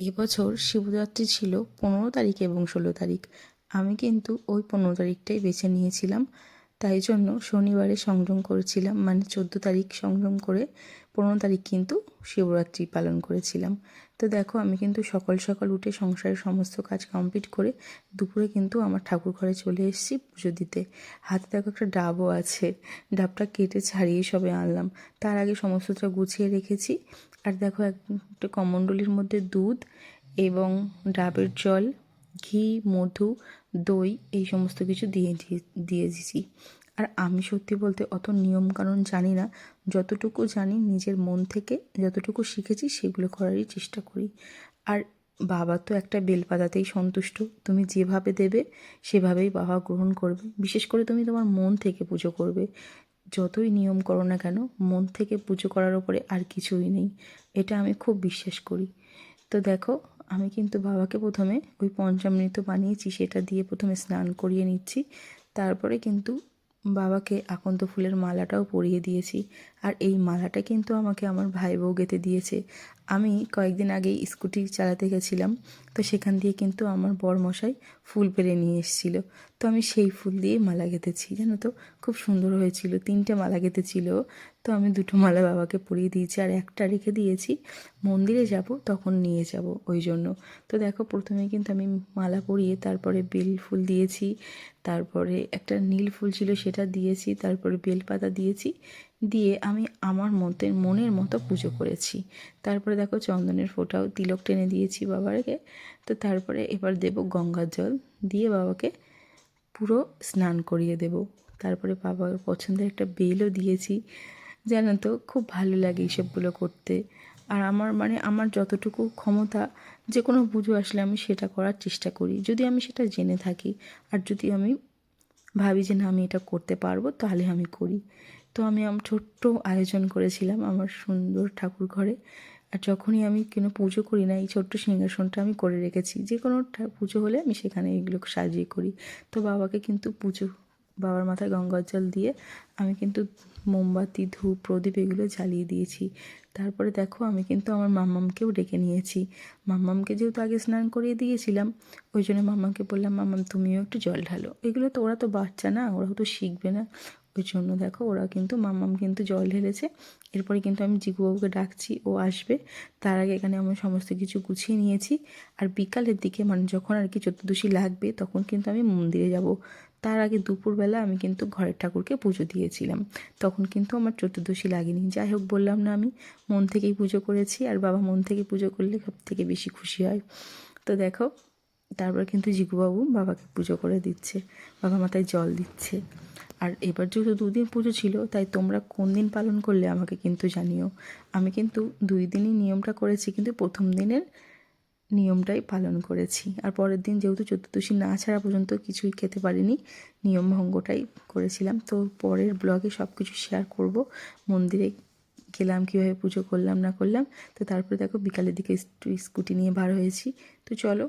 এবছর শিবরাত্রি ছিল 15 তারিখ এবং 16 তারিখ। আমি কিন্তু ওই 15 তারিখটাই বেছে নিয়েছিলাম। তাই জন্য শনিবারে সংযম করেছিলাম, মানে 14 তারিখ সংযম করে 15 তারিখ কিন্তু শিবরাত্রি পালন করেছিলাম। তো দেখো, আমি কিন্তু সকাল সকাল উঠে সংসারের সমস্ত কাজ কমপ্লিট করে দুপুরে কিন্তু আমার ঠাকুর ঘরে চলে এসেছি পুজো দিতে। হাতে দেখো একটা ডাবও আছে, ডাবটা কেটে ছাড়িয়ে সবে আনলাম। তার আগে সমস্তটা গুছিয়ে রেখেছি। আর দেখো, একটা কমণ্ডলীর মধ্যে দুধ এবং ডাবের জল, ঘি, মধু, দই এই সমস্ত কিছু দিয়ে দিয়েছি। আর আমি সত্যি বলতে অত নিয়মকানুন জানি না, যতটুকু জানি নিজের মন থেকে যতটুকু শিখেছি সেগুলো করারই চেষ্টা করি। আর বাবা তো একটা বেলপাতাতেই সন্তুষ্ট, তুমি যেভাবে দেবে সেভাবেই বাবা গ্রহণ করবে। বিশেষ করে তুমি তোমার মন থেকে পুজো করবে, যতই নিয়ম করো না কেন মন থেকে পুজো করার ওপরে আর কিছুই নেই, এটা আমি খুব বিশ্বাস করি। তো দেখো, আমি কিন্তু বাবাকে প্রথমে ওই পঞ্চামৃত বানিয়েছি সেটা দিয়ে প্রথমে স্নান করিয়ে নিচ্ছি। তারপরে কিন্তু বাবাকে আকন্দ ফুলের মালাটাও পরিয়ে দিয়েছি। আর এই মালাটা কিন্তু আমাকে আমার ভাই বউ গেঁথে দিয়েছে। আমি কয়েকদিন আগেই স্কুটি চালাতে গেছিলাম, তো সেখান দিয়ে কিন্তু আমার বরমশাই ফুল পেড়ে নিয়ে এসেছিলো। তো আমি সেই ফুল দিয়ে মালা গেঁথেছি, জানো তো, খুব সুন্দর হয়েছিল। 3টে মালা গেঁথেছিল, তো আমি 2টো মালা বাবাকে পরিয়ে দিয়েছি আর একটা রেখে দিয়েছি, মন্দিরে যাব তখন নিয়ে যাব ওই জন্য। তো দেখো, প্রথমে কিন্তু আমি মালা পরিয়ে তারপরে বেল ফুল দিয়েছি, তারপরে একটা নীল ফুল ছিল সেটা দিয়েছি, তারপরে বেলপাতা দিয়েছি, দিয়ে আমি আমার মনের মতো পুজো করেছি। তারপরে দেখো, চন্দনের ফোঁটাও তিলক টেনে দিয়েছি বাবাকে। তো তারপরে এবার দেব গঙ্গার জল, দিয়ে বাবাকে পুরো স্নান করিয়ে দেব। তারপরে বাবার পছন্দের একটা বেলও দিয়েছি। জানো তো, খুব ভালো লাগে এইসবগুলো করতে। আর আমার যতটুকু ক্ষমতা, যে কোনো পুজো আসলে আমি সেটা করার চেষ্টা করি, যদি আমি সেটা জেনে থাকি। আর যদি আমি ভাবি যে না আমি এটা করতে পারবো, তাহলে আমি করি। তো আমি ছোট্ট আয়োজন করেছিলাম আমার সুন্দর ঠাকুর ঘরে। আর যখনই আমি কোনো পুজো করি না, এই ছোট্ট সিংহাসনটা আমি করে রেখেছি, যে কোনো পুজো হলে আমি সেখানে এগুলো সাজিয়ে করি। তো বাবাকে কিন্তু বাবার মাথায় গঙ্গার জল দিয়ে আমি কিন্তু মোমবাতি, ধূপ, প্রদীপ এগুলো জ্বালিয়ে দিয়েছি। তারপরে দেখো, আমি কিন্তু আমার মাম্মামকেও ডেকে নিয়েছি। মাম্মামকে যেহেতু আগে স্নান করিয়ে দিয়েছিলাম, ওই জন্য মাম্মামকে বললাম, মাম্মাম তুমিও একটু জল ঢালো। এগুলো তো ওরা তো বাচ্চা না, ওরা তো শিখবে না, ওই জন্য দেখো ওরা কিন্তু মাম্মাম কিন্তু জল ঢেলেছে। এরপরে কিন্তু আমি জিগুবাবুকে ডাকছি, ও আসবে। তার আগে এখানে আমি সমস্ত কিছু গুছিয়ে নিয়েছি। আর বিকালের দিকে, মানে যখন আর কি চতুর্দশী লাগবে, তখন কিন্তু আমি মন্দিরে যাব। তার আগে দুপুরবেলা আমি কিন্তু ঘরের ঠাকুরকে পুজো দিয়েছিলাম, তখন কিন্তু আমার চতুর্দশী লাগেনি। যাই হোক, বললাম না আমি মন থেকেই পুজো করেছি, আর বাবা মন থেকে পুজো করলে সব থেকে বেশি খুশি হয়। তো দেখো, তারপর কিন্তু জিগুবাবু বাবাকে পুজো করে দিচ্ছে, বাবা মাথায় জল দিচ্ছে। আর এবার যেহেতু 2 দিন পুজো ছিল, তাই তোমরা কোন দিন পালন করলে আমাকে কিন্তু জানিও। আমি কিন্তু 2 দিনই নিয়মটা করেছি, কিন্তু প্রথম দিনের নিয়মটাই পালন করেছি। আর পরের দিন যেহেতু চতুর্দশী না ছাড়া পর্যন্ত কিছুই খেতে পারিনি, নিয়ম ভঙ্গটাই করেছিলাম। তো পরের ব্লগে সব কিছু শেয়ার করব, মন্দিরে গেলাম, কীভাবে পুজো করলাম না করলাম। তো তারপরে দেখো, বিকালের দিকে স্কুটি নিয়ে বার হয়েছি। তো চলো,